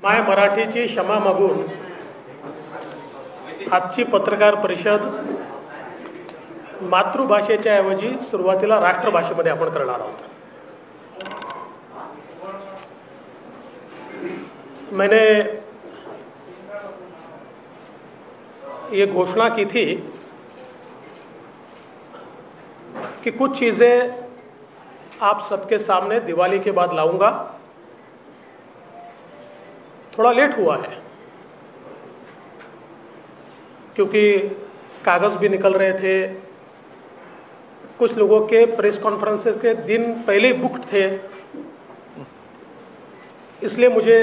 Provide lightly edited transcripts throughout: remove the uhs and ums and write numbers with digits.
My मराठीची क्षमा मागून आजची पत्रकार परिषद मातृभाषेच्या ऐवजी सुरुवातीला राष्ट्रभाषेमध्ये आपण करणार आहोत। मैंने ये घोषणा की थी कि कुछ चीज़ें आप सबके सामने दिवाली के बाद लाऊंगा। थोड़ा लेट हुआ है क्योंकि कागज़ भी निकल रहे थे, कुछ लोगों के प्रेस कॉन्फ्रेंसेस के दिन पहले ही बुक्ड थे, इसलिए मुझे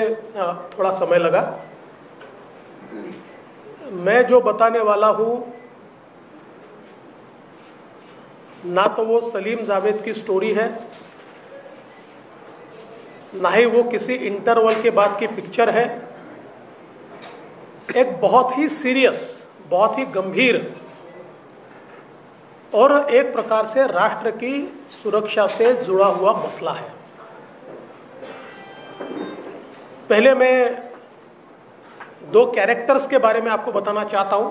थोड़ा समय लगा। मैं जो बताने वाला हूँ ना तो वो सलीम जावेद की स्टोरी है, ना ही वो किसी इंटरवल के बाद की पिक्चर है। एक बहुत ही सीरियस, बहुत ही गंभीर और एक प्रकार से राष्ट्र की सुरक्षा से जुड़ा हुआ मसला है। पहले मैं दो कैरेक्टर्स के बारे में आपको बताना चाहता हूं।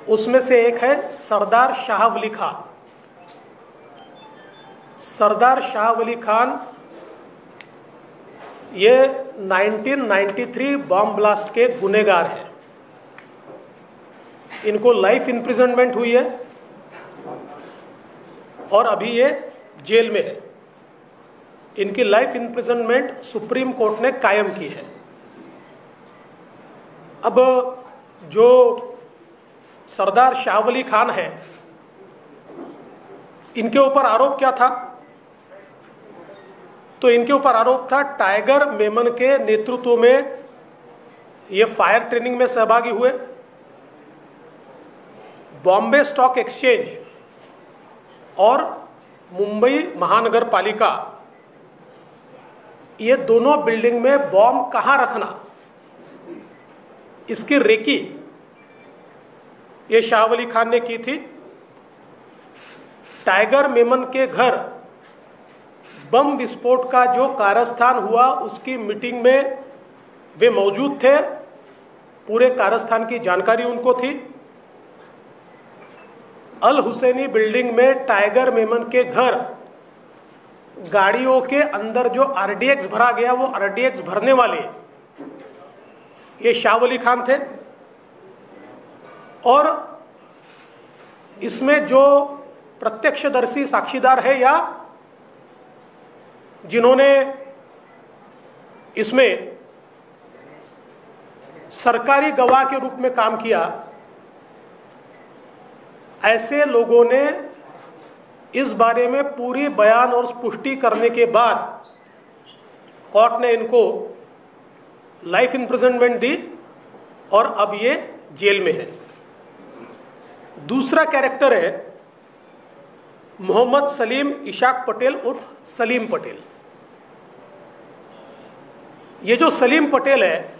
उसमें से एक है सरदार शाह वली खान। सरदार शाह वली खान ये 1993 बॉम्ब ब्लास्ट के गुनहगार हैं। इनको लाइफ इम्प्रिजनमेंट हुई है और अभी ये जेल में है। इनकी लाइफ इम्प्रिजनमेंट सुप्रीम कोर्ट ने कायम की है। अब जो सरदार शाह वली खान है, इनके ऊपर आरोप क्या था? तो इनके ऊपर आरोप था टाइगर मेमन के नेतृत्व में ये फायर ट्रेनिंग में सहभागी हुए, बॉम्बे स्टॉक एक्सचेंज और मुंबई महानगर पालिका, ये दोनों बिल्डिंग में बॉम्ब कहां रखना, इसकी रेकी ये शाह वली खान ने की थी। टाइगर मेमन के घर बम विस्फोट का जो कारस्थान हुआ उसकी मीटिंग में वे मौजूद थे, पूरे कारस्थान की जानकारी उनको थी। अल हुसैनी बिल्डिंग में टाइगर मेमन के घर गाड़ियों के अंदर जो आरडीएक्स भरा गया, वो आरडीएक्स भरने वाले ये शाह वली खान थे। और इसमें जो प्रत्यक्षदर्शी साक्षीदार है या जिन्होंने इसमें सरकारी गवाह के रूप में काम किया, ऐसे लोगों ने इस बारे में पूरी बयान और पुष्टि करने के बाद कोर्ट ने इनको लाइफ इम्प्रिजनमेंट दी और अब ये जेल में है। दूसरा कैरेक्टर है मोहम्मद सलीम इशाक पटेल उर्फ सलीम पटेल। ये जो सलीम पटेल है,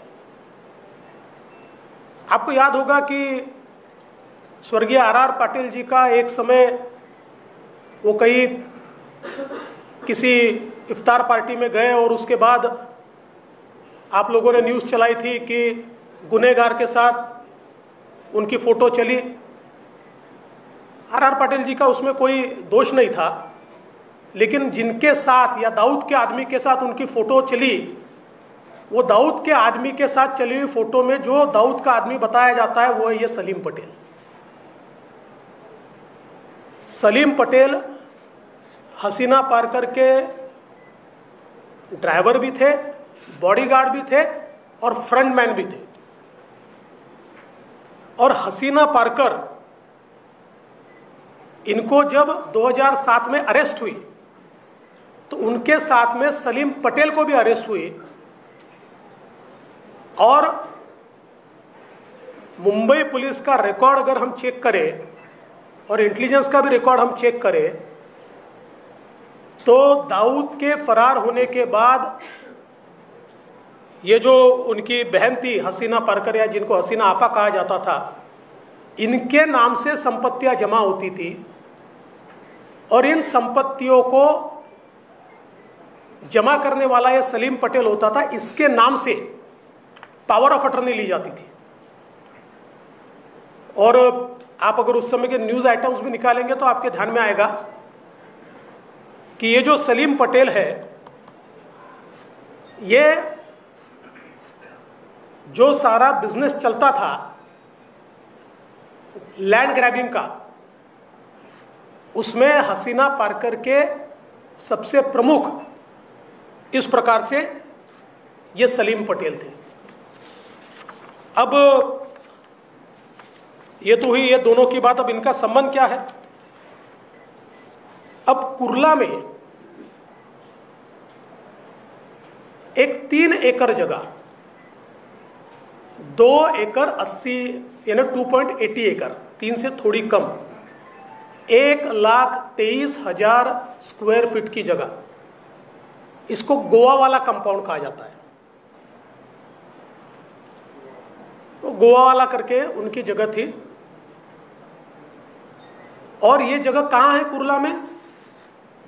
आपको याद होगा कि स्वर्गीय आर पाटिल जी का एक समय वो कहीं किसी इफ्तार पार्टी में गए और उसके बाद आप लोगों ने न्यूज़ चलाई थी कि गुनहगार के साथ उनकी फोटो चली। आर पाटिल जी का उसमें कोई दोष नहीं था, लेकिन जिनके साथ या दाऊद के आदमी के साथ उनकी फोटो चली, वो दाऊद के आदमी के साथ चली हुई फोटो में जो दाऊद का आदमी बताया जाता है वो है ये सलीम पटेल। सलीम पटेल हसीना पार्कर के ड्राइवर भी थे, बॉडीगार्ड भी थे और फ्रंटमैन भी थे। और हसीना पार्कर इनको जब 2007 में अरेस्ट हुई तो उनके साथ में सलीम पटेल को भी अरेस्ट हुई। और मुंबई पुलिस का रिकॉर्ड अगर हम चेक करें और इंटेलिजेंस का भी रिकॉर्ड हम चेक करें तो दाऊद के फरार होने के बाद ये जो उनकी बहन थी हसीना पार्कर, या जिनको हसीना आपा कहा जाता था, इनके नाम से संपत्तियां जमा होती थी और इन संपत्तियों को जमा करने वाला ये सलीम पटेल होता था, इसके नाम से पावर ऑफ अटर्नी ली जाती थी। और आप अगर उस समय के न्यूज आइटम्स भी निकालेंगे तो आपके ध्यान में आएगा कि ये जो सलीम पटेल है, ये जो सारा बिजनेस चलता था लैंड ग्रैबिंग का, उसमें हसीना पार्कर के सबसे प्रमुख इस प्रकार से ये सलीम पटेल थे। अब ये तो हुई ये दोनों की बात। अब इनका संबंध क्या है? अब कुर्ला में एक 3 एकड़ जगह, 2 एकड़ 80 यानी 2.80 एकड़, 3 से थोड़ी कम, 1,23,000 स्क्वायर फीट की जगह, इसको गोवा वाला कंपाउंड कहा जाता है। तो गोवा वाला करके उनकी जगह थी। और ये जगह कहां है कुर्ला में?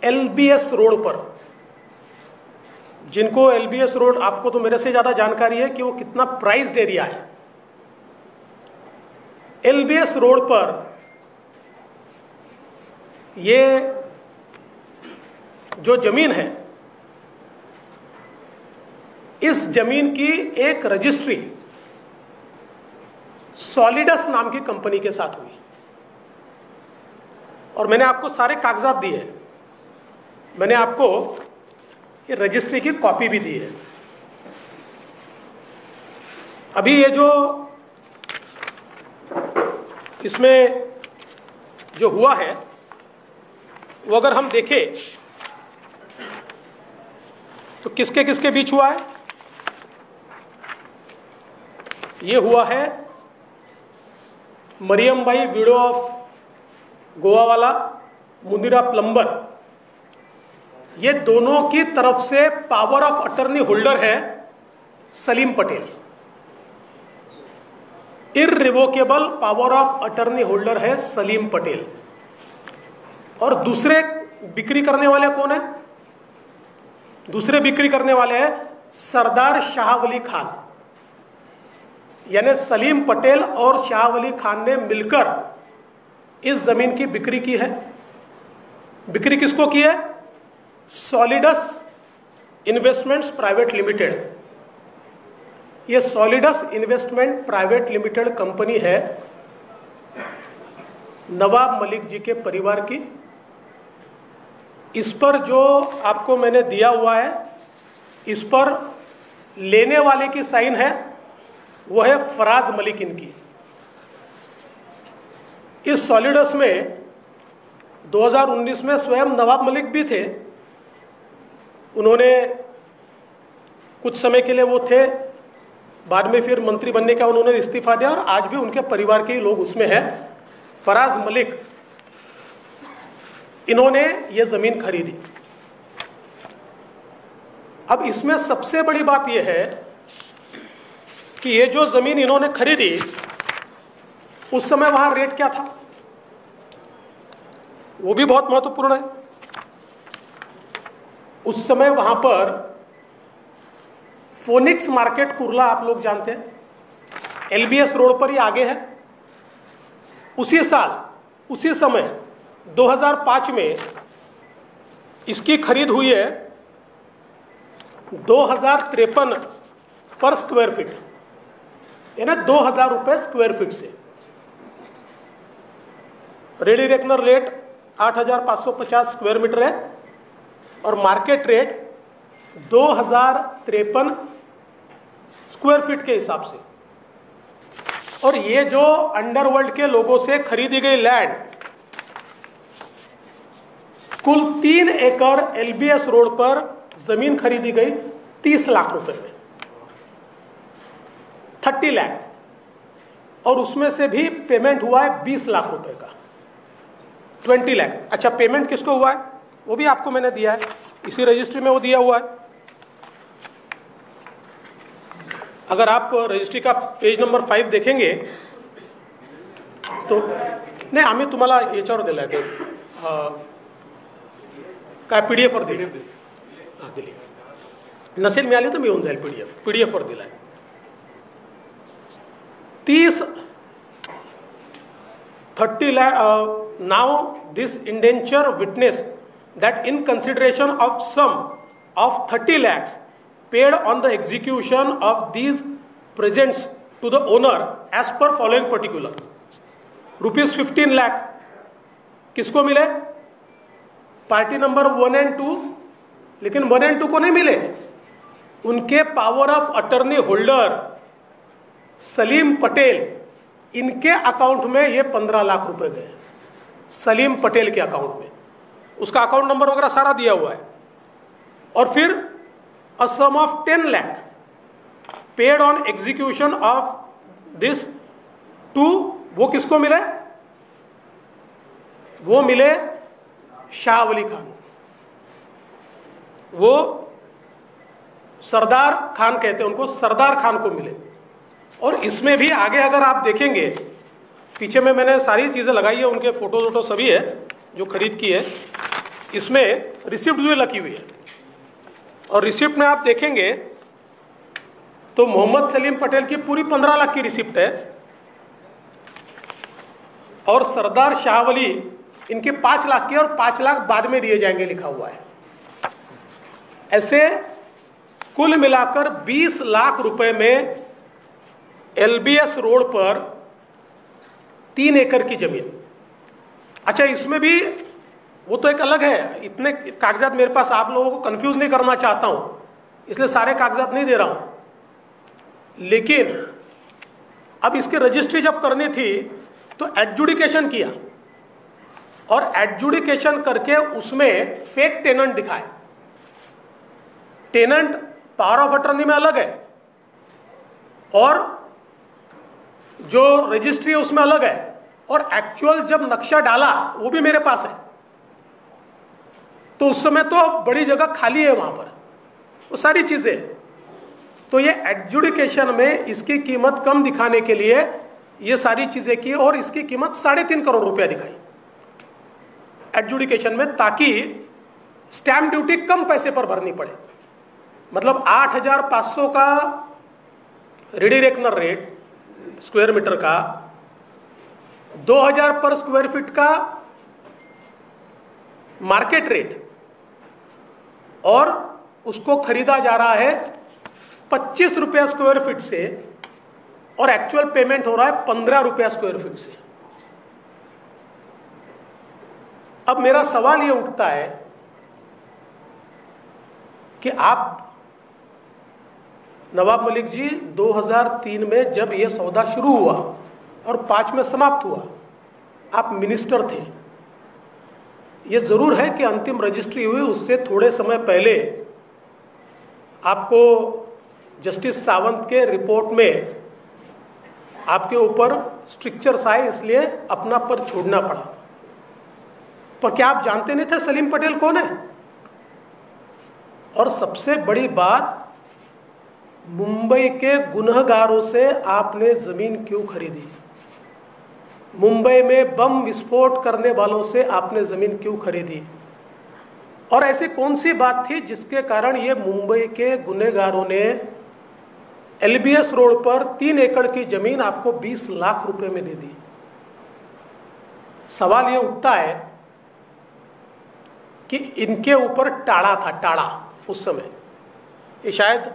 LBS रोड पर। जिनको LBS रोड, आपको तो मेरे से ज्यादा जानकारी है कि वो कितना प्राइस्ड एरिया है। LBS रोड पर ये जो जमीन है, इस जमीन की एक रजिस्ट्री सॉलिडस नाम की कंपनी के साथ हुई। और मैंने आपको सारे कागजात दिए हैं, मैंने आपको ये रजिस्ट्री की कॉपी भी दी है। अभी ये जो इसमें जो हुआ है वो अगर हम देखें तो किसके किसके बीच हुआ है? ये हुआ है मरियम बाई, विडो ऑफ गोवा वाला, मुंदिरा प्लम्बर, ये दोनों की तरफ से पावर ऑफ अटर्नी होल्डर है Salim Patel. Irrevocable power of attorney holder है सलीम पटेल। और दूसरे बिक्री करने वाले कौन है? दूसरे बिक्री करने वाले हैं सरदार शाह वली खान। यानी सलीम पटेल और शाह वली खान ने मिलकर इस जमीन की बिक्री की है। बिक्री किसको की है? Solidus investments private limited. ये Solidus investment private limited company है नवाब मलिक जी के परिवार की। इस पर जो आपको मैंने दिया हुआ है, इस पर लेने वाले की साइन है, वो है फराज मलिक इनकी। इस सॉलिडस में 2019 में स्वयं नवाब मलिक भी थे। उन्होंने कुछ समय के लिए वो थे, बाद में फिर मंत्री बनने का उन्होंने इस्तीफा दिया, और आज भी उनके परिवार के ही लोग उसमें हैं। फराज मलिक, इन्होंने ये जमीन खरीदी। अब इसमें सबसे बड़ी बात यह है कि ये जो जमीन इन्होंने खरीदी, उस समय वहां रेट क्या था, वो भी बहुत महत्वपूर्ण है। उस समय वहां पर फोनिक्स मार्केट कुर्ला, आप लोग जानते हैं, LBS रोड पर ही आगे है। उसी साल, उसी समय 2005 में इसकी खरीद हुई है 2053 पर स्क्वायर फीट, यानी 2000 रुपए स्क्वायर फीट से। Ready reckoner rate 8550 square metre है और मार्केट रेट 2053 स्क्वायर फीट के हिसाब से। और ये जो अंडरवर्ल्ड के लोगों से खरीदी गई लैंड, कुल 3 एकड़ LBS रोड पर जमीन खरीदी गई 30 लाख रुपए में, 30 लाख। और उसमें से भी पेमेंट हुआ है 20 लाख रुपए का, 20 लाख। अच्छा, पेमेंट किसको हुआ है वो भी आपको मैंने दिया है, इसी रजिस्ट्री में वो दिया हुआ है। अगर आप रजिस्ट्री का पेज नंबर 5 देखेंगे तो, नाही आम्ही तुम्हाला याच्यावर दिलाय ते काय PDF वर दिली, दिली। नसेल मिळाली तर मिळून जाईल पीडीएफ वर दिलाय. 30 lakh. Now this indenture witness that in consideration of sum of 30 lakhs paid on the execution of these presents to the owner as per following particular. Rupees 15 lakh किसको मिले? Party number 1 and 2. लेकिन 1 and 2 को नहीं मिले. उनके power of attorney holder Salim Patel, इनके account में ये 15 लाख रुपए गए. सलीम पटेल के अकाउंट में. उसका अकाउंट नंबर वगैरह सारा दिया हुआ है. और फिर a sum of 10 lakh paid on execution of this too, वो किसको मिले? वो मिले शाह वली खान. वो सरदार खान कहते हैं उनको, सरदार खान को मिले. और इसमें भी आगे अगर आप देखेंगे, पीछे में मैंने सारी चीजें लगाई है, उनके फोटो वोटो सभी है जो खरीद की है. इसमें रिसिप्ट भी लगी हुई है. और रिसिप्ट में आप देखेंगे तो मोहम्मद सलीम पटेल की पूरी 15 लाख की रिसिप्ट है. और सरदार शाह वली इनके 5 लाख की, और 5 लाख बाद में दिए जाएंगे लिखा हुआ है. ऐसे कुल मिलाकर 20 लाख रुपए में एलबीएस रोड पर 3 एकड़ की जमीन. अच्छा, इसमें भी वो तो एक अलग है. इतने कागजात मेरे पास, आप लोगों को कंफ्यूज नहीं करना चाहता हूं, इसलिए सारे कागजात नहीं दे रहा हूं. लेकिन अब इसकी रजिस्ट्री जब करनी थी तो एडजुडिकेशन किया, और एडजुडिकेशन करके उसमें फेक टेनेंट दिखाए. टेनेंट पावर ऑफ अटर्नी में अलग है, और जो रजिस्ट्री है उसमें अलग है, और एक्चुअल जब नक्शा डाला वो भी मेरे पास है. तो उस समय तो बड़ी जगह खाली है वहां पर, वो सारी चीजें. तो ये एडजुडिकेशन में इसकी कीमत कम दिखाने के लिए ये सारी चीजें की, और इसकी कीमत 3.5 करोड़ रुपया दिखाई एडजुडिकेशन में, ताकि स्टैंप ड्यूटी कम पैसे पर भरनी पड़े. मतलब 8,500 का ready reckoner rate square metre का, 2,000 पर स्क्वायर फीट का मार्केट रेट, और उसको खरीदा जा रहा है 25 रुपया स्क्वायर फीट से, और एक्चुअल पेमेंट हो रहा है 15 रुपया स्क्वायर फीट से. अब मेरा सवाल यह उठता है कि आप नवाब मलिक जी 2003 में जब यह सौदा शुरू हुआ और 5 में समाप्त हुआ, आप मिनिस्टर थे. यह जरूर है कि अंतिम रजिस्ट्री हुई, उससे थोड़े समय पहले आपको जस्टिस सावंत के रिपोर्ट में आपके ऊपर स्ट्रिक्चर्स आए, इसलिए अपना पद छोड़ना पड़ा. पर क्या आप जानते नहीं थे सलीम पटेल कौन है? और सबसे बड़ी बात, मुंबई के गुनहगारों से आपने जमीन क्यों खरीदी? मुंबई में बम विस्फोट करने वालों से आपने जमीन क्यों खरीदी? और ऐसी कौन सी बात थी जिसके कारण ये मुंबई के गुनहगारों ने एलबीएस रोड पर 3 एकड़ की जमीन आपको 20 लाख रुपए में दे दी? सवाल ये उठता है कि इनके ऊपर टाड़ा था, टाड़ा उस समय. ये शायद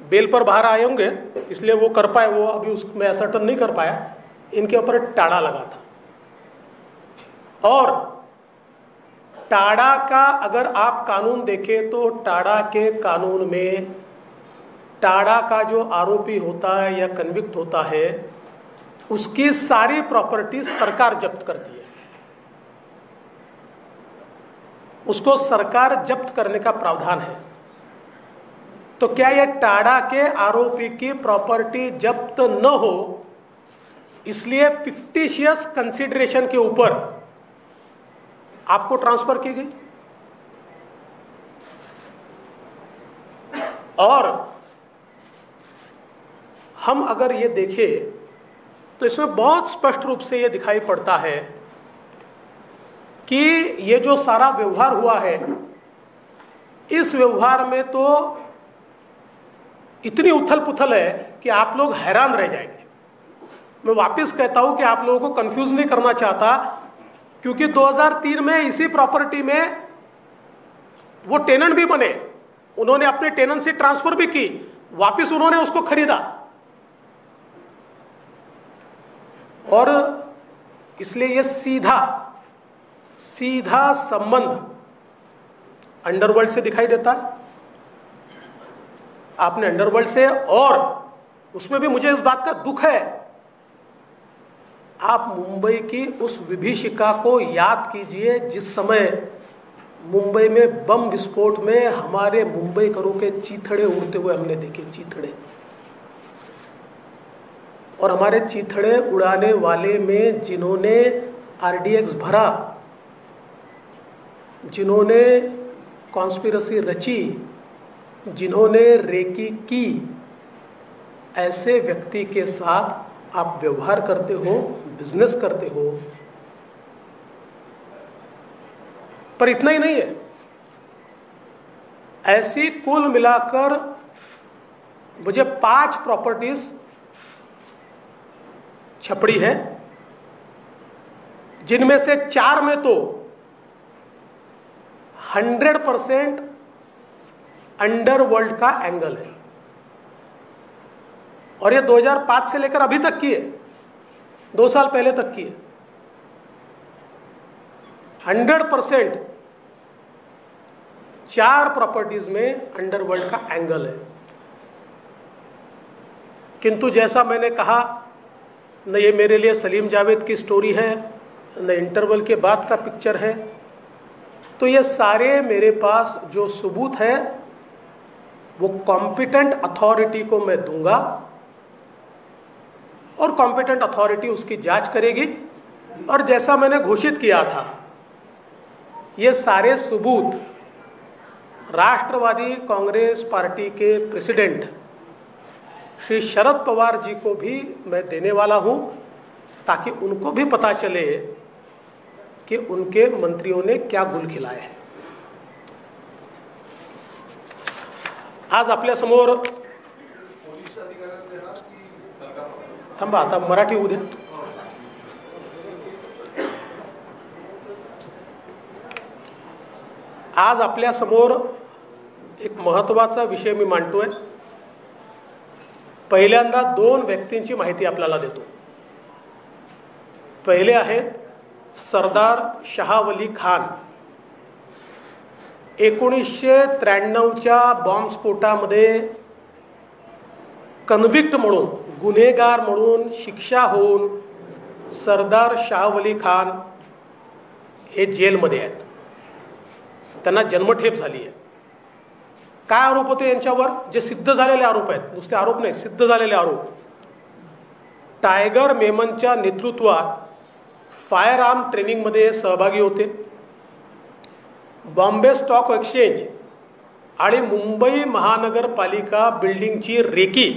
बेल पर बाहर आए होंगे, इसलिए वो कर पाए, वो अभी उसमें असर्टन नहीं कर पाया. इनके ऊपर टाड़ा लगा था, और टाड़ा का अगर आप कानून देखें तो टाड़ा के कानून में टाड़ा का जो आरोपी होता है या कन्विक्ट होता है, उसकी सारी प्रॉपर्टी सरकार जब्त करती है. उसको सरकार जब्त करने का प्रावधान है. तो क्या यह टाड़ा के आरोपी की प्रॉपर्टी जब्त न हो, इसलिए फिक्टिशियस कंसिडरेशन के ऊपर आपको ट्रांसफर की गई? और हम अगर ये देखें तो इसमें बहुत स्पष्ट रूप से ये दिखाई पड़ता है कि ये जो सारा व्यवहार हुआ है, इस व्यवहार में तो इतनी उथल पुथल है कि आप लोग हैरान रह जाएंगे। मैं वापस कहता हूं कि आप लोगों को कंफ्यूज नहीं करना चाहता, क्योंकि 2003 में इसी प्रॉपर्टी में वो टेनेंट भी बने, उन्होंने अपनी टेनेंसी ट्रांसफर भी की, वापस उन्होंने उसको खरीदा। और इसलिए ये सीधा संबंध अंडरवर्ल्ड से दिखाई देता है। आपने अंडरवर्ल्ड से, और उसमें भी मुझे इस बात का दुख है, आप मुंबई की उस विभीषिका को याद कीजिए जिस समय मुंबई में बम विस्फोट में हमारे मुंबईकरों के चीथड़े उड़ते हुए हमने देखे, चीथड़े। और हमारे चीथड़े उड़ाने वाले में जिन्होंने आरडीएक्स भरा, जिन्होंने कॉन्स्पिरेसी रची, जिन्होंने रेकी की, ऐसे व्यक्ति के साथ आप व्यवहार करते हो, बिजनेस करते हो। पर इतना ही नहीं है, ऐसी कुल मिलाकर मुझे 5 प्रॉपर्टीज छपड़ी है, जिनमें से 4 में तो 100% अंडरवर्ल्ड का एंगल है। और ये 2005 से लेकर अभी तक की है, 2 साल पहले तक की है। 100% 4 प्रॉपर्टीज में अंडरवर्ल्ड का एंगल है। किंतु जैसा मैंने कहा, न ये मेरे लिए सलीम जावेद की स्टोरी है, न इंटरवल के बाद का पिक्चर है। तो ये सारे मेरे पास जो सबूत है वो कॉम्पिटेंट अथॉरिटी को मैं दूंगा, और कॉम्पिटेंट अथॉरिटी उसकी जांच करेगी। और जैसा मैंने घोषित किया था, ये सारे सबूत राष्ट्रवादी कांग्रेस पार्टी के प्रेसिडेंट श्री शरद पवार जी को भी मैं देने वाला हूं, ताकि उनको भी पता चले कि उनके मंत्रियों ने क्या गुल खिलाए हैं। आज आपल्या समोर थांबा, आता मराठी होऊ द्या। आज आपल्या समोर एक महत्त्वाचा विषय मी मांडतोय। पहिल्यांदा 2 व्यक्तींची माहिती आपल्याला देतो। पहिले आहेत सरदार शाहवली खान। 1993च्या बॉम्बस्फोटामध्ये कन्व्हिक्ट म्हणून, गुन्हेगार म्हणून शिक्षा होऊन सरदार शाहवली खान हे जेलमध्ये आहेत। त्यांना जन्मठेप झाली आहे। काय आरोप होते यांच्यावर? जे सिद्ध झालेले आरोप आहेत, नुसते आरोप नाही, सिद्ध झालेले आरोप। टायगर मेमनच्या नेतृत्वात फायर आर्म ट्रेनिंगमध्ये सहभागी होते। बॉम्बे स्टॉक एक्सचेंज आणि मुंबई महानगरपालिका बिल्डिंगची रेकी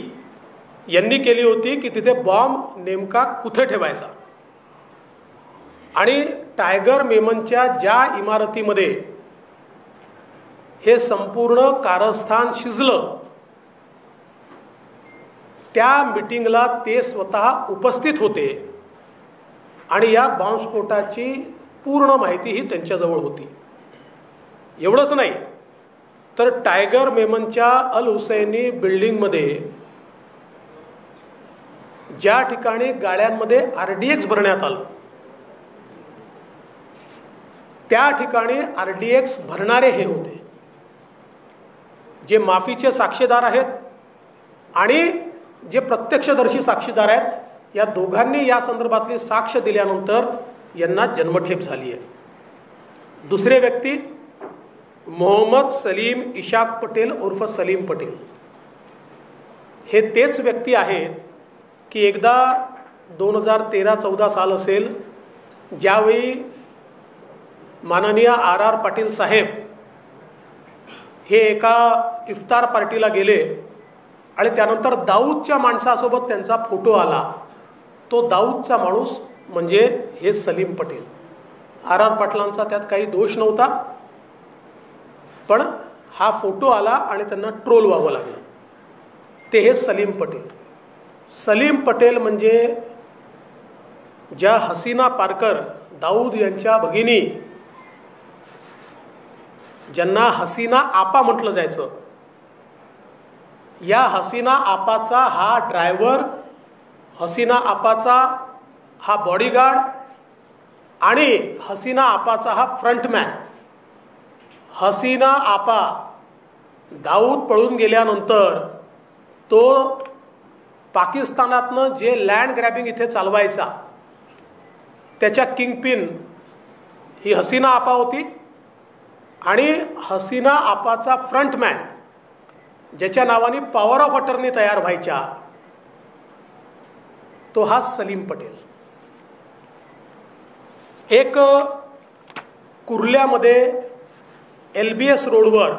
यांनी केली होती की तिथे बॉम्ब नेमका कुठे ठेवायचा। आणि टायगर मेमनच्या ज्या इमारतीमध्ये हे संपूर्ण कारस्थान शिजलं, त्या मीटिंगला ते स्वतः उपस्थित होते आणि या बॉम्बस्फोटाची पूर्ण माहिती ही त्यांच्याजवळ होती। एवढंच नाही तर टायगर मेमनच्या अल हुसैनी बिल्डिंगमध्ये ज्या ठिकाणी गाड्यांमध्ये आरडीएक्स भरण्यात आलं, त्या ठिकाणी आरडीएक्स भरणारे हे होते, जे माफीचे साक्षीदार आहेत आणि जे प्रत्यक्षदर्शी साक्षीदार आहेत। या दोघांनी या संदर्भातली साक्ष दिल्यानंतर यांना जन्मठेप झाली आहे। दुसरे व्यक्ती मोहम्मद सलीम इशाक पटेल उर्फ सलीम पटेल। हे तेच व्यक्ती आहेत की एकदा 2013-14 साल असेल, ज्यावेळी माननीय आर पाटील साहेब हे एका इफ्तार पार्टीला गेले आणि त्यानंतर दाऊदच्या माणसासोबत त्यांचा फोटो आला। तो दाऊदचा माणूस म्हणजे हे सलीम पटेल। आर पाटलांचा त्यात काही दोष नव्हता, पण हा फोटो आला आणि त्यांना ट्रोल व्हावं लागलं. ते हे सलीम पटेल. सलीम पटेल म्हणजे ज्या हसीना पारकर, दाऊद यांच्या भगिनी, ज्यांना हसीना आपा म्हटलं जायचं, या हसीना आपाचा हा ड्रायव्हर, हसीना आपाचा हा बॉडीगार्ड आणि हसीना आपाचा हा फ्रंटमॅन. हसीना आपा दाऊद पळून गेल्यानंतर तो पाकिस्तानातनं जे लँड ग्रॅबिंग इथे चालवायचा त्याच्या किंगपिन ही हसीना आपा होती. आणि हसीना आपाचा फ्रंटमॅन ज्याच्या नावाने पॉवर ऑफ अटर्नी तयार व्हायच्या तो हा सलीम पटेल. एक कुर्ल्यामध्ये LBS रोडवर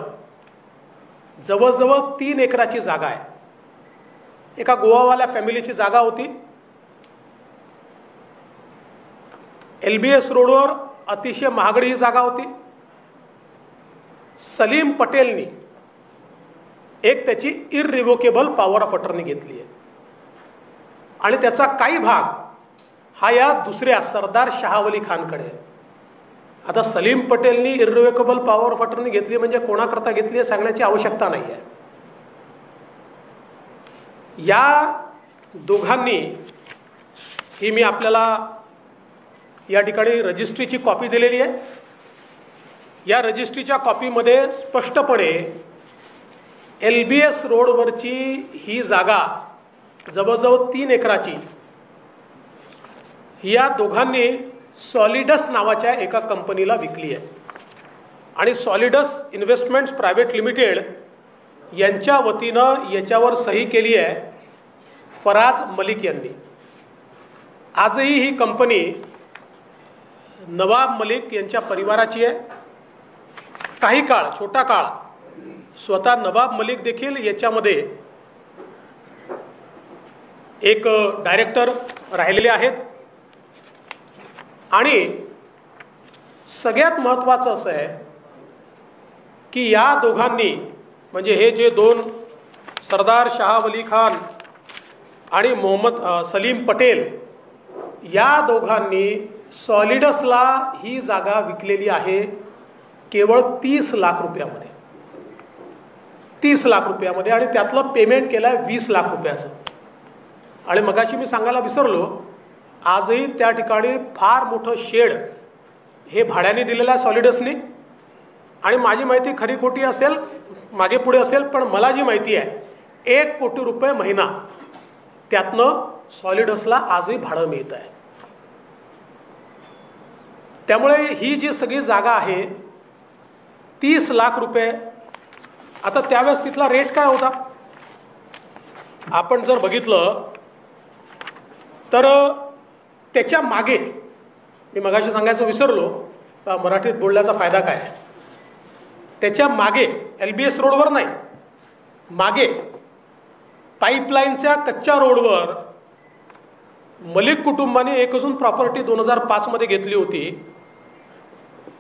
जवळजवळ 3 एकराची जागा आहे. एका गोवावाल्या फॅमिलीची जागा होती. LBS रोडवर अतिशय महागडी ही जागा होती. सलीम पटेलनी एक त्याची इररिव्होकेबल पॉवर ऑफ अटर्नी घेतली आहे आणि त्याचा काही भाग हा या दुसऱ्या सरदार शाहवली खानकडे आहे. आता सलीम पटेलनी इररिव्होकेबल पॉवर ऑफ अटर्नी घेतली म्हणजे कोणाकरता घेतली आहे सांगण्याची आवश्यकता नाही आहे. या दोघांनी ही मी आपल्याला या ठिकाणी रजिस्ट्रीची कॉपी दिलेली आहे. या रजिस्ट्रीच्या कॉपीमध्ये स्पष्टपणे LBS रोडवरची ही जागा जवळजवळ 3 एकराची या दोघांनी सॉलिडस नावाच्या एका कंपनीला विकली आहे. आणि सॉलिडस इन्व्हेस्टमेंट्स प्रायव्हेट लिमिटेड यांच्या वतीनं याच्यावर सही केली आहे फराज मलिक यांनी. आजही ही कंपनी नवाब मलिक यांच्या परिवाराची आहे. काही काळ, छोटा काळ, स्वतः नवाब मलिक देखील याच्यामध्ये एक डायरेक्टर राहिलेले आहेत. आणि सगळ्यात महत्त्वाचं असं आहे की या दोघांनी म्हणजे हे जे 2 सरदार शाहवली खान आणि मोहम्मद सलीम पटेल या दोघांनी सॉलिडसला ही जागा विकलेली आहे केवळ 30 लाख रुपयामध्ये. 30 लाख रुपयामध्ये आणि त्यातलं पेमेंट केलं आहे 20 लाख रुपयाचं. आणि मगाशी मी सांगायला विसरलो, आजही त्या ठिकाणी फार मोठं शेड हे भाड्याने दिलेलं आहे सॉलिडसनी. आणि माझी माहिती खरी खोटी असेल, मागे पुढे असेल, पण मला जी माहिती आहे 1 कोटी रुपये महिना त्यातनं सॉलिडसला आजही भाडं मिळत आहे. त्यामुळे ही जी सगळी जागा आहे 30 लाख रुपये. आता त्यावेळेस तिथला रेट काय होता आपण जर बघितलं तर त्याच्या मागे, मी मगाशी सांगायचं विसरलो, मराठीत बोलण्याचा फायदा काय, त्याच्या मागे LBS रोडवर नाही, मागे पाईपलाईनच्या कच्च्या रोडवर मलिक कुटुंबाने एक अजून प्रॉपर्टी 2005 मध्ये घेतली होती.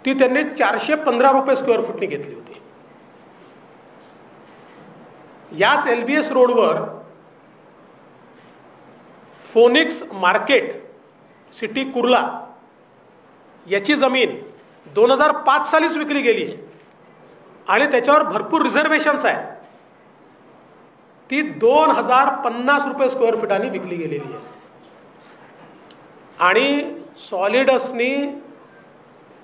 ती त्यांनी 415 रुपये स्क्वेअर फुटनी घेतली होती. याच LBS रोडवर फोनिक्स मार्केट सिटी कुर्ला याची जमीन 2005 सालीच विकली गेली आहे आणि त्याच्यावर भरपूर रिझर्वेशन्स आहेत. ती 2050 रुपये स्क्वेअर फुटांनी विकली गेलेली आहे. आणि सॉलिडसनी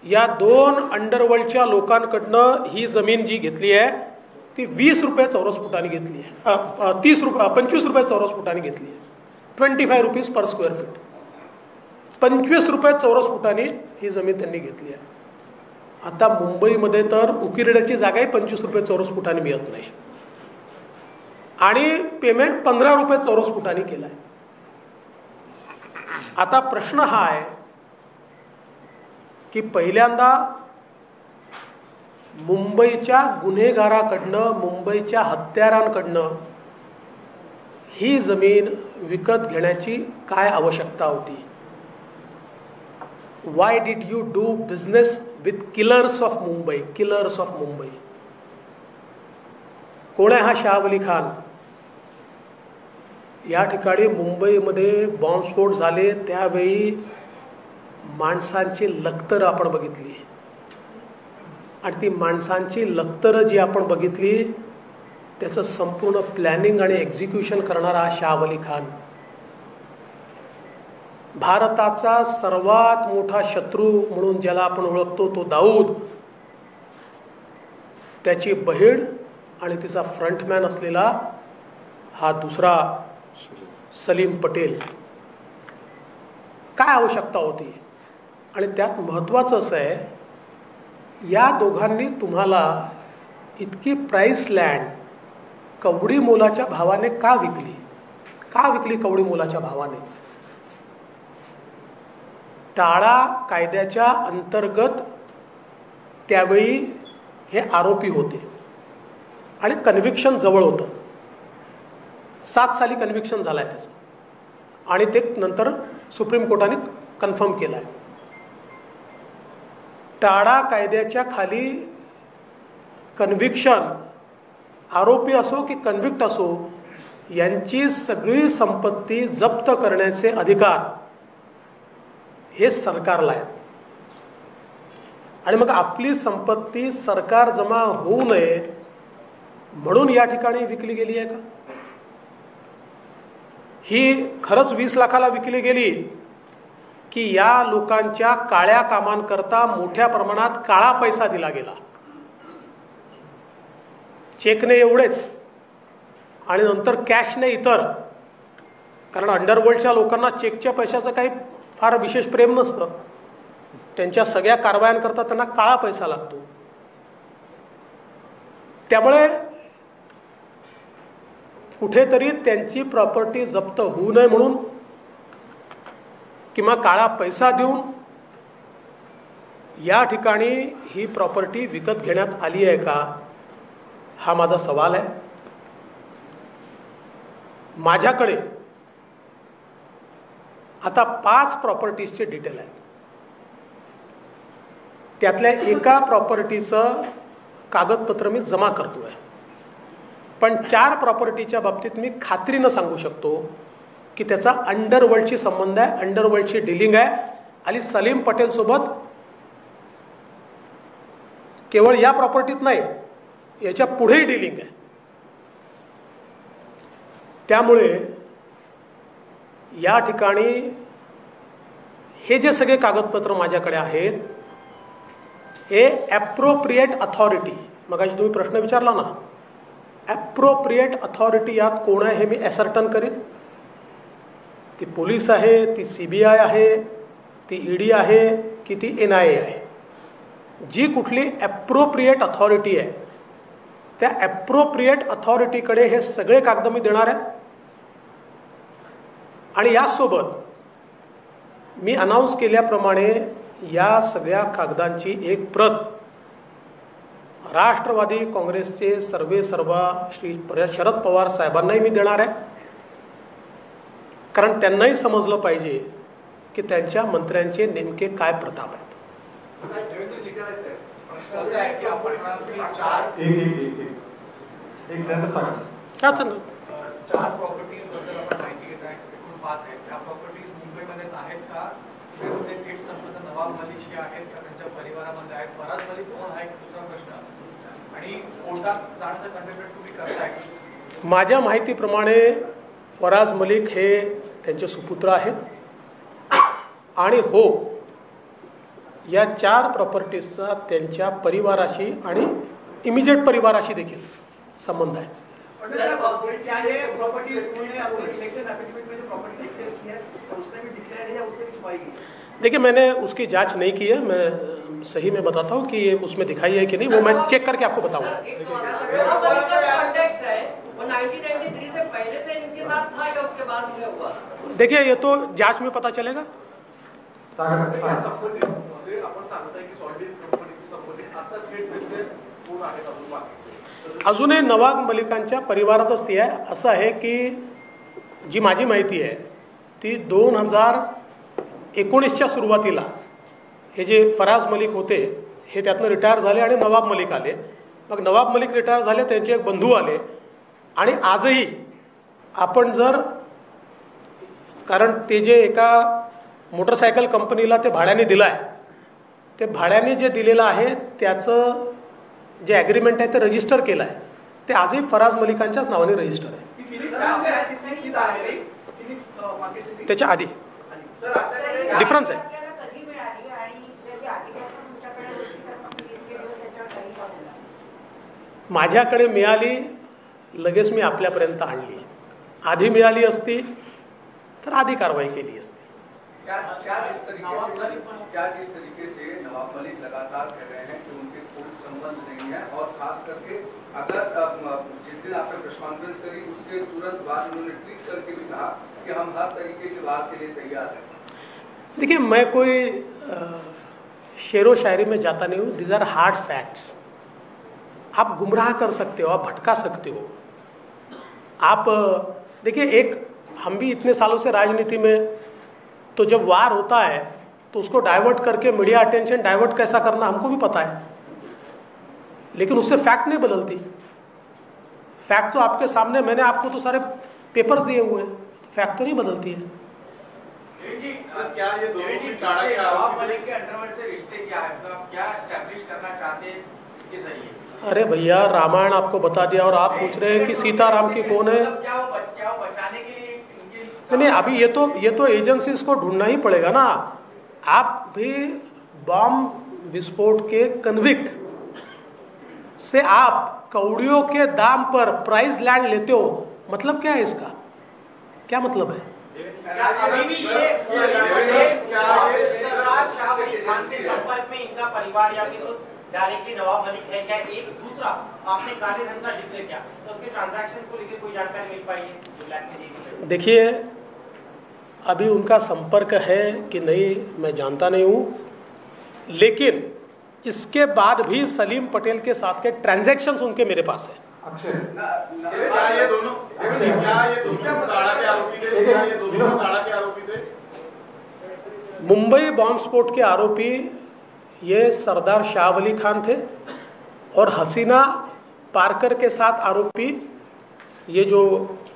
या 2 अंडरवर्ल्डच्या लोकांकडनं ही जमीन जी घेतली आहे ती 20 रुपये चौरस फुटांनी घेतली आहे. 25 रुपये चौरस फुटांनी घेतली आहे. 25 रुपीज पर स्क्वेअर फीट. 25 रुपये चौरस फुटांनी ही जमीन त्यांनी घेतली आहे. आता मुंबईमध्ये तर उकिरड्याची जागाही 25 रुपये चौरस फुटांनी मिळत नाही आणि पेमेंट 15 रुपये चौरस फुटांनी केलं आहे. आता प्रश्न हा आहे की पहिल्यांदा मुंबईच्या गुन्हेगाराकडनं, मुंबईच्या हत्यारांकडनं ही जमीन विकत घेण्याची काय आवश्यकता होती? Why did you do business with killers of Mumbai? Killers of Mumbai. कोण आहे हा शाह अली खान? या ठिकाणी मुंबईमध्ये बॉम्बस्फोट झाले त्यावेळी माणसांची लखतरं आपण बघितली आणि ती माणसांची लखतरं जी आपण बघितली त्याचं संपूर्ण प्लॅनिंग आणि एक्झिक्युशन करणारा हा शाह अली खान. भारताचा सर्वात मोठा शत्रू म्हणून ज्याला आपण ओळखतो तो दाऊद, त्याची बहीण आणि तिचा फ्रंटमॅन असलेला हा दुसरा सलीम पटेल. काय आवश्यकता होती? आणि त्यात महत्त्वाचं असं आहे, या दोघांनी तुम्हाला इतकी प्राईस लँड कवडी मोलाच्या भावाने का विकली? का विकली कवडी मोलाच्या भावाने? टाळा कायद्याच्या अंतर्गत त्यावेळी हे आरोपी होते आणि कन्व्हिक्शन जवळ होतं. 7 साली कन्व्हिक्शन झालं आहे त्याचं आणि ते नंतर सुप्रीम कोर्टाने कन्फर्म केलं आहे. टाळा कायद्याच्या खाली कन्व्हिक्शन, आरोपी असो की कन्व्हिक्ट असो, यांची सगळी संपत्ती जप्त करण्याचे अधिकार हे सरकारला आहेत. आणि मग आपली संपत्ती सरकार जमा होऊ नये म्हणून या ठिकाणी विकली गेली आहे का? ही खरंच 20 लाखाला विकली गेली की या लोकांच्या काळ्या कामांकरता मोठ्या प्रमाणात काळा पैसा दिला गेला? चेकने एवढेच आणि नंतर कॅशने इतर. कारण अंडरवर्ल्डच्या लोकांना चेकच्या पैशाचं काही फार विशेष प्रेम नसतं. त्यांच्या सगळ्या कारवायांकरता त्यांना काळा पैसा लागतो. त्यामुळे कुठेतरी त्यांची प्रॉपर्टी जप्त होऊ नये म्हणून किंवा काळा पैसा देऊन या ठिकाणी ही प्रॉपर्टी विकत घेण्यात आली आहे का, हा माझा सवाल आहे. माझ्याकडे आता 5 प्रॉपर्टीजचे डिटेल आहेत. त्यातल्या एका प्रॉपर्टीचं कागदपत्र मी जमा करतोय, पण 4 प्रॉपर्टीच्या बाबतीत मी खात्रीनं सांगू शकतो की त्याचा अंडरवर्ल्डशी संबंध आहे, अंडरवर्ल्डची डीलिंग आहे आणि सलीम पटेल सोबत केवळ या प्रॉपर्टीत नाही, याच्या पुढेही डीलिंग आहे. त्यामुळे या ठिकाणी हे जे सगळे कागदपत्र माझ्याकडे आहेत हे ॲप्रोप्रिएट अथॉरिटी, मगाशी तुम्ही प्रश्न विचारला ना, ॲप्रोप्रिएट अथॉरिटी यात कोण आहे हे मी ॲसर्टन करीन. ती पोलीस आहे, ती CBI आहे, ती ED आहे की ती NIA आहे. जी कुठली ॲप्रोप्रिएट अथॉरिटी आहे त्या ॲप्रोप्रिएट अथॉरिटीकडे हे सगळे कागद मी देणार आहे. आणि यासोबत मी अनाऊन्स केल्याप्रमाणे या सगळ्या कागदांची एक प्रत राष्ट्रवादी काँग्रेसचे सर्वेसर्वा श्री शरद पवार साहेबांनाही मी देणार आहे. कारण त्यांनाही समजलं पाहिजे की त्यांच्या मंत्र्यांचे नेमके काय प्रताप आहेत. माझ्या माहितीप्रमाणे फराज मलिक हे त्यांचे सुपुत्र आहेत आणि हो, या 4 प्रॉपर्टीजचा त्यांच्या परिवाराशी आणि इमिजिएट परिवाराशी देखील संबंध आहे. देखिए, मैंने उसकी जांच नहीं की है, मैं सही में बताता हूँ कि ये उसमें दिखाई है कि नहीं, वो मैं चेक करके आपको बताऊंगा. देखिए, ये तो जांच में पता चलेगा. अजूनही नवाब मलिकांच्या परिवारातच ती आहे. असं आहे की जी माझी माहिती आहे ती 2019च्या सुरुवातीला हे जे फराज मलिक होते हे त्यातनं रिटायर झाले आणि नवाब मलिक आले. मग नवाब मलिक रिटायर झाले, त्यांचे एक बंधू आले. आणि आजही आपण जर, कारण ते जे एका मोटरसायकल कंपनीला ते भाड्याने दिलं आहे, ते भाड्याने जे दिलेलं आहे त्याचं जे ॲग्रीमेंट आहे ते रजिस्टर केलं आहे, ते आजही फराज मलिकांच्याच नावाने रजिस्टर आहे. त्याच्या आधी डिफरन्स आहे. माझ्याकडे मिळाली, लगेच मी आपल्यापर्यंत आणली. आधी मिळाली असती तर आधी कारवाई केली असती. क्या जिस तरीके से नवाब मलिक लगातार कह रहे हैं कि उनके कोई संबंध नहीं है, और खास करके अगर जिस दिन आपने प्रेस कॉन्फ्रेंस करी उसके तुरंत बाद उन्होंने ट्वीट करके भी कहा कि हम हर तरीके की बात के लिए तैयार हैं. देखिए, मैं कोई शेरो शायरी में जाता नहीं हूँ. These are hard facts. आप गुमराह कर सकते हो, आप भटका सकते हो. आप देखिए, एक हम भी इतने सालों से राजनीति में, तो जब वार होता है तो उसको डाइवर्ट करके मीडिया अटेंशन डाइवर्ट कैसा करना हमको भी पता है, लेकिन उससे फैक्ट नहीं बदलती. फैक्ट तो आपके सामने, मैंने आपको तो सारे पेपर्स दिए हुए हैं, फैक्ट तो नहीं बदलती है. क्या ये नवाब मलिक के अंडरवर्ल्ड से रिश्ते क्या है, तो आप क्या एस्टैब्लिश करना चाहते हैं इसके जरिए? अरे भैया, रामायण आपको बता दिया और आप पूछ रहे हैं कि सीताराम की कौन है. क्या वो बचाने के लिए नहीं, अभी ये तो एजेंसीज को ढूंढना ही पड़ेगा ना. आप भी बॉम्ब विस्फोट के कन्विक्ट से आप कौड़ियों के दाम पर प्राइस लैंड लेते हो, मतलब क्या है इसका? क्या मतलब है? अभी भी संपर्क में इनका परिवार या फिर डायरेक्टली नवाब मलिक है क्या? एक दूसरा आपने कार्यधन का जिक्र किया, तो उसके ट्रांजैक्शन को लेकर कोई जानकारी मिल पाई है जो ब्लैक में देगी? देखिए, अभी उनका संपर्क है कि नहीं मैं जानता नहीं हूँ, लेकिन इसके बाद भी सलीम पटेल के साथ के ट्रांजैक्शंस उनके मेरे पास है. ये दोनों ताड़ा के आरोपी थे? मुंबई बॉम्ब स्फोट के आरोपी ये सरदार शाह वली खान थे, और हसीना पारकर के साथ आरोपी ये जो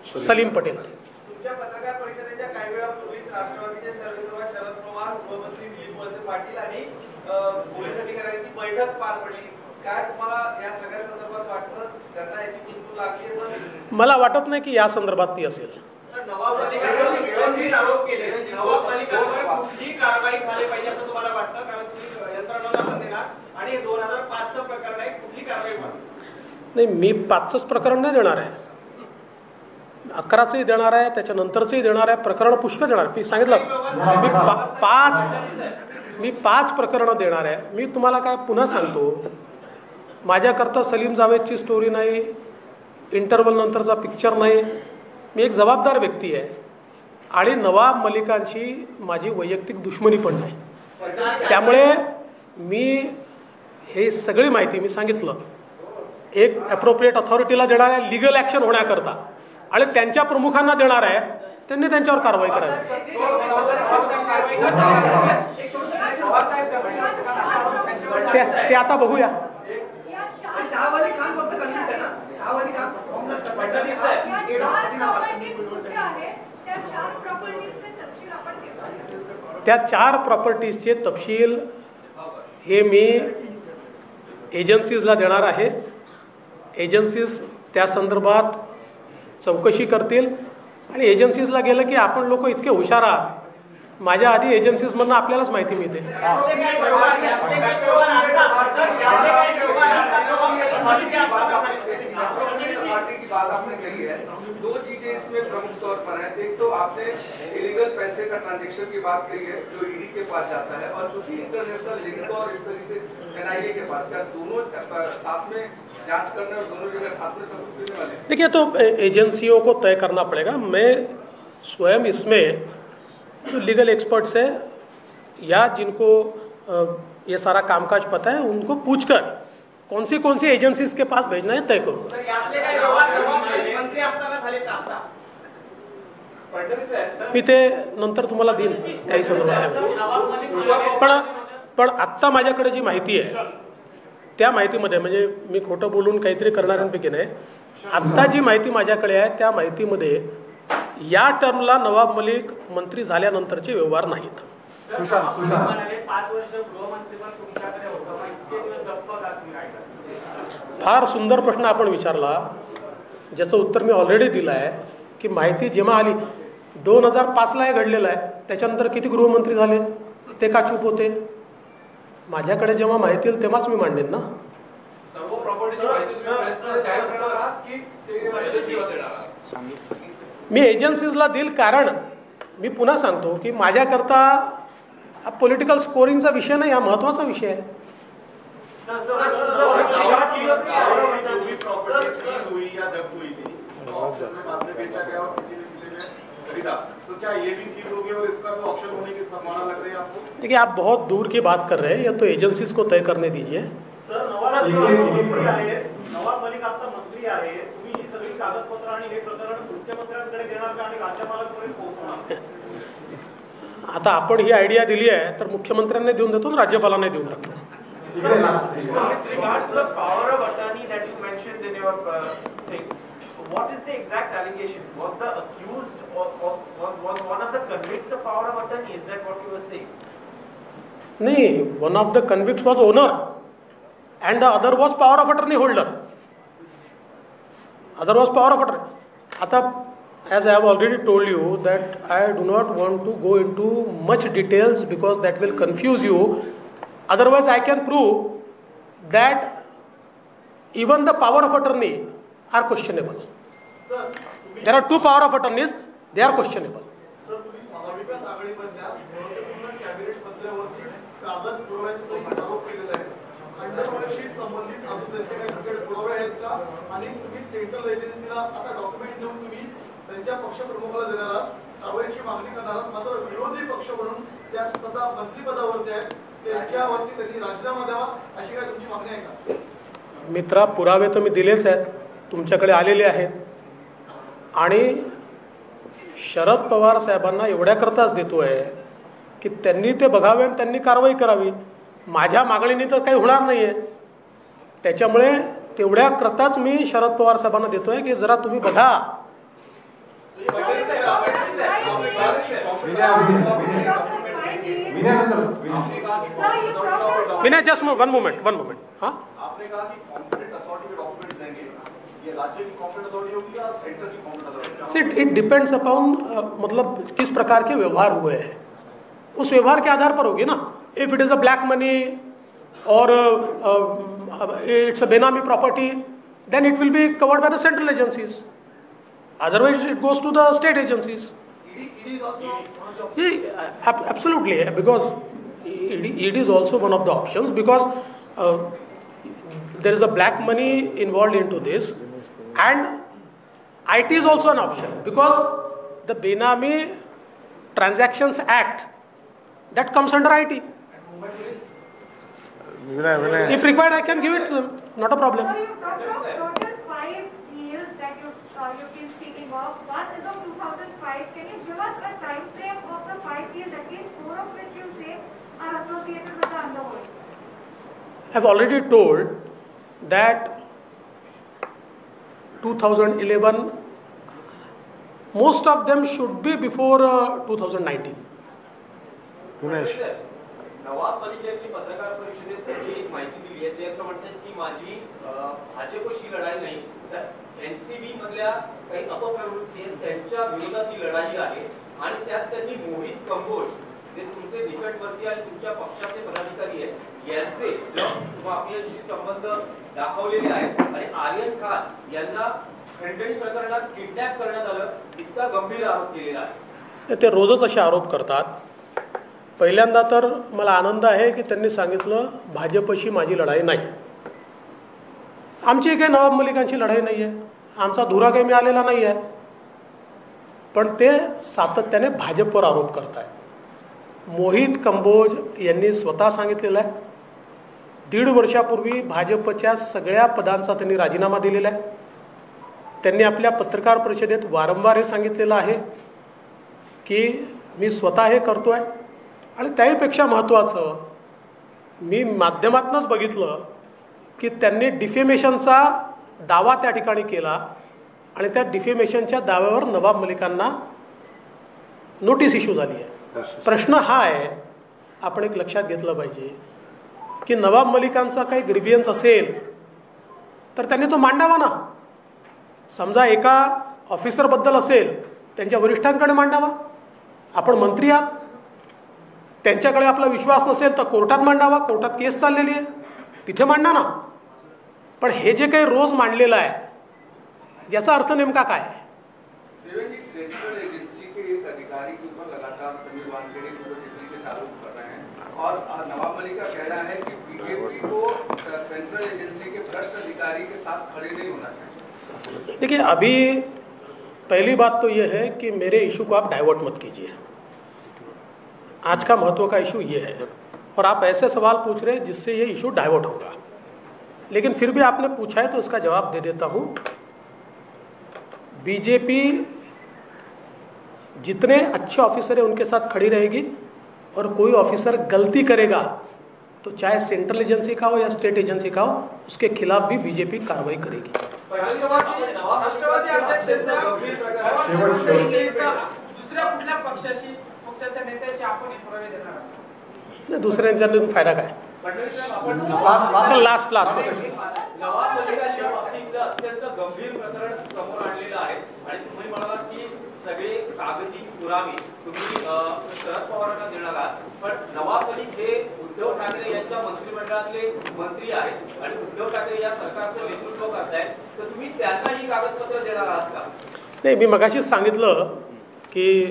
सलीम पटेल थे. तुमच्या पत्रकार परिषदेच्या काही वेळापूर्वीच राष्ट्रवादीचे सर्वेसर्वा शरद पवार, उपमंत्री दिलीप वळसे पाटील आणि पोलीस अधिकाऱ्यांची बैठक पार पडली. काय तुम्हाला या सगळ्या संदर्भात वाटतं? त्यांना याची कुंकू लागली असं? मला वाटत नाही की या संदर्भात ती असेल. नवाब मलिकांनी आरोप केले, नवाब मलिकांवर कुठली कारवाई झाली पाहिजे असं तुम्हाला वाटतं? कारण तुम्ही यंत्रणांना पण देणार आणि 2005चं प्रकरण आहे, कुठली कारवाई व्हावी? नाही, मी 5च प्रकरण नाही देणार आहे, 11चंही देणार आहे, त्याच्यानंतरचंही देणार आहे. प्रकरण पुष्कळ देणार. मी सांगितलं मी 5 प्रकरणं देणार आहे. मी तुम्हाला काय पुन्हा सांगतो, माझ्याकरता सलीम जावेदची स्टोरी नाही, इंटरव्हल नंतरचा पिक्चर नाही. मी एक जबाबदार व्यक्ती आहे आणि नवाब मलिकांची माझी वैयक्तिक दुश्मनी पण नाही. त्यामुळे मी हे सगळी माहिती मी सांगितलं एक ॲप्रोप्रिएट अथॉरिटीला देणार आहे लिगल ॲक्शन होण्याकरता, आणि त्यांच्या प्रमुखांना देणार आहे, त्यांनी त्यांच्यावर कारवाई करावी. ते आता बघूया. त्या 4 प्रॉपर्टीजचे तपशील हे मी एजन्सीजला देणार आहे. एजन्सीज त्या संदर्भात चौकशी करतील, आणि एजन्सीजला गेलं की आपण लोक इतके हुशार आहात, माझ्या आधी एजन्सीजमधनं आपल्यालाच माहिती मिळते. बात आपने कही है, 2 चीजें इसमें प्रमुख तौर पर हैं. एक तो आपने इलीगल पैसे का ट्रांजैक्शन की बात कही है जो ईडी के पास जाता है, और चूंकि इंटरनेशनल लिंक और इस तरीके से एनआईए के पास, क्या दोनों साथ में जांच करने और दोनों जगह साथ में सबूत देने वाले? देखिए, तो एजेंसियों को तय करना पड़ेगा. मैं स्वयं इसमें जो लीगल एक्सपर्ट्स है या जिनको ये सारा कामकाज पता है उनको पूछकर कौन सी एजेंसीज के पास भेजना है तय करू. मी ते नंतर तुम्हाला देईन काही संदर्भात. पण आत्ता माझ्याकडे जी माहिती आहे त्या माहितीमध्ये, म्हणजे मी खोटं बोलून काहीतरी करणाऱ्यांपैकी नाही, आत्ता जी माहिती माझ्याकडे आहे त्या माहितीमध्ये या टर्मला नवाब मलिक मंत्री झाल्यानंतरचे व्यवहार नाहीत. 5 वर्ष गृहमंत्रीपद तुमच्याकडे होतं, मग इतके दिवस गप्प का तुम्ही राहिला? फार सुंदर प्रश्न आपण विचारला, ज्याचं उत्तर मी ऑलरेडी दिलं आहे की माहिती जेव्हा आली 2005ला हे घडलेलं आहे, त्याच्यानंतर किती गृहमंत्री झाले, ते का चूप होते? माझ्याकडे जेव्हा माहिती येईल तेव्हाच मी मांडेन ना. सर्व प्रॉपर्टीची माहिती तुम्ही प्रेसला जाहीर करणार आहात की ते एजन्सीला देणार आहात? मी एजन्सीजला देईल, कारण मी पुन्हा सांगतो की माझ्याकरता हा पॉलिटिकल स्कोरिंगचा विषय नाही, हा महत्त्वाचा विषय आहे. देखिए, आप बहुत दूर की बात कर रहे हैं, या तो एजेंसीज को तय करने दीजिए. नवाब मलिक आता मंत्री आहे, तुम्ही ही सगळी कागदपत्र आणि हे प्रकरण मुख्यमंत्र्यांकडे देणार का आणि राज्यपालांपर्यंत पोहोचवणार? आता आपण ही आयडिया दिली आहे तर मुख्यमंत्र्यांना देऊन देतो, राज्यपालांना देऊन टाकतो. Power of attorney that you mentioned in your thing, what is the exact allegation? Was the accused or was one of the convicts the power of attorney? Is that what you were saying? नाही, one of the convicts was owner and the other was power of attorney holder. Other was power of attorney. आता as I have already told you that I do not want to go into much details because that will confuse you. Otherwise I can prove that even the power of attorney are questionable. Sir, There are two power of attorneys, they are questionable. Sir, तुम्ही महाविकास आघाडीमधल्या महत्त्वपूर्ण cabinet मंत्र्यावरती कागद पुराव्यांचा आरोप केलेला आहे. अंडरवर्ल्डशी संबंधित अजून त्यांचे काही तुमच्याकडे पुरावे आहेत का? आणि तुम्ही सेंट्रल एजन्सीला आता डॉक्युमेंट देऊन तुम्ही त्यांच्या पक्षप्रमुखाला देणार आहात, कारवाईची मागणी करणार आहात, मात्र विरोधी पक्ष म्हणून त्या सध्या मंत्रिपदावरती आहेत, त्यांच्यावरती त्यांनी राजीनामा द्यावा अशी काय तुमची मागणी आहे का? मित्रा, पुरावे तर मी दिलेच आहेत, तुमच्याकडे आलेले आहेत, आणि शरद पवार साहेबांना एवढ्याकरताच देतो आहे की त्यांनी ते बघावे आणि त्यांनी कारवाई करावी. माझ्या मागणीने तर काही होणार नाही आहे, त्याच्यामुळे तेवढ्याकरताच मी शरद पवार साहेबांना देतो आहे की जरा तुम्ही बघा. विनय, जस्ट वन मोमेंट. हाँ, आपने कहा कि कॉम्पिटेंट अथॉरिटी के डॉक्यूमेंट्स देंगे, ये राज्य की कॉम्पिटेंट अथॉरिटी होगी या सेंटर की competent authority? It depends upon मतलब किस प्रकार के व्यवहार हुए हैं, उस व्यवहार के आधार पर होगी ना. If it is a black money और इट्स अ बेनामी property, then it will be covered by the central agencies. Otherwise, it goes to the state agencies. ED is also one of the Yeah, absolutely, because ED is also one of the options, because there is a black money involved into this, and IT is also an option, because the Benami Transactions Act, that comes under IT. If required, I can give it to them. Not a problem. So you talked about total 5 deals that you've been speaking of. One is of 2005. Can you give us a time frame of the 5 deals, at least 4 of which you say are associated with the underworld? I've already told that 2011, most of them should be before 2019. Nawab Malik यांनी पत्रकार परिषदेत त्यांनी एक माहिती दिली आहे. ते असं म्हणतात की माझी भाजपशी लढाई नाही, तर एनसीबी मधल्या काही अपप्रवृत्ती आहेत त्यांच्या विरोधात ही लढाई आहे. आणि त्यात त्यांनी मोहित कंबोज, जे तुमचे निकटवर्ती आणि तुमच्या पक्षाचे पदाधिकारी आहेत, यांचे माफियांशी संबंध दाखवलेले आहेत. आणि आर्यन खान यांना खंडणी प्रकरणात किडनॅप करण्यात आलं, इतका गंभीर आरोप केलेला आहे. ते रोजच असे आरोप करतात. पहिल्यांदा तर मला आनंद आहे की त्यांनी सांगितलं भाजपशी माझी लढाई नाही. आमची काही नवाब मलिकांची लढाई नाही आहे, आमचा धुरा काही मिळालेला नाही आहे. पण ते सातत्याने भाजपवर आरोप करत आहेत. मोहित कंबोज यांनी स्वतः सांगितलेलं आहे 1.5 वर्षापूर्वी भाजपच्या सगळ्या पदांचा त्यांनी राजीनामा दिलेला आहे. त्यांनी आपल्या पत्रकार परिषदेत वारंवार हे सांगितलेलं आहे की मी स्वतः हे करतो आहे. आणि त्याहीपेक्षा महत्त्वाचं, मी माध्यमातूनच बघितलं की त्यांनी डिफेमेशनचा दावा त्या ठिकाणी केला आणि त्या डिफेमेशनच्या दाव्यावर नवाब मलिकांना नोटीस इश्यू झाली आहे. प्रश्न हा आहे, आपण एक लक्षात घेतलं पाहिजे की नवाब मलिकांचा काही ग्रीव्हियन्स असेल तर त्यांनी तो मांडावा ना. समजा एका ऑफिसरबद्दल असेल, त्यांच्या वरिष्ठांकडे मांडावा. आपण मंत्री आहात, त्यांच्याकडे आपला विश्वास नसेल तर कोर्टात मांडावा. कोर्टात केस चाललेली आहे, तिथे मांडा ना. पण हे जे काही रोज मांडलेलं आहे याचा अर्थ नेमका काय आहे? सेंट्रल एजेंसी के एक अधिकारी के ऊपर लगातार समीर वानखेड़े को जिस तरीके से आरोप कर रहे हैं और नवाब मलिक का कहना है कि बीजेपी को सेंट्रल एजेंसी के भ्रष्ट अधिकारी के साथ खड़े नहीं होना चाहिए. देखिए, अभी पहली बात तो ये है कि मेरे इशू को आप डाइवर्ट मत कीजिए. आज का महत्व का इशू ये है और आप ऐसे सवाल पूछ रहे हैं जिससे ये इशू डाइवर्ट होगा. लेकिन फिर भी आपने पूछा है तो इसका जवाब दे देता हूँ. बीजेपी जितने अच्छे ऑफिसर हैं उनके साथ खड़ी रहेगी और कोई ऑफिसर गलती करेगा तो चाहे सेंट्रल एजेंसी का हो या स्टेट एजेंसी का हो, उसके खिलाफ भी बीजेपी कार्रवाई करेगी. राष्ट्रवादी अध्यक्षांच्या दुसऱ्या कुठल्या पक्षाच्या नेत्याशी आपण पुरावे देणार आहात? नाही, दुसऱ्यांच्या फायदा काय? लास्ट नवाब मलिकांच्या बाबतीतलं अत्यंत गंभीर प्रकरण समोर आणलेलं आहे आणि तुम्ही म्हणालात की सगळे कागदी पुरावे तुम्ही शरद पवारांना देणार आहात. पण नवाब मलिक हे उद्धव ठाकरे यांच्या मंत्रिमंडळातले मंत्री आहेत आणि उद्धव ठाकरे या सरकारचं नेतृत्व करतायत, तर तुम्ही त्यांना ही कागदपत्र देणार आहात का? नाही, मी मगाशीच सांगितलं की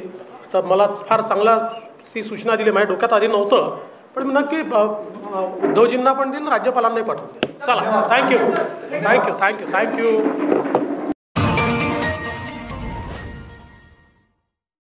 आता मला फार चांगला सी सूचना दिली, माझ्या डोक्यात आधी नव्हतं, पण मी नक्की उद्धवजींना पण देईल, राज्यपालांनाही पाठवून देईल. चला, थँक्यू.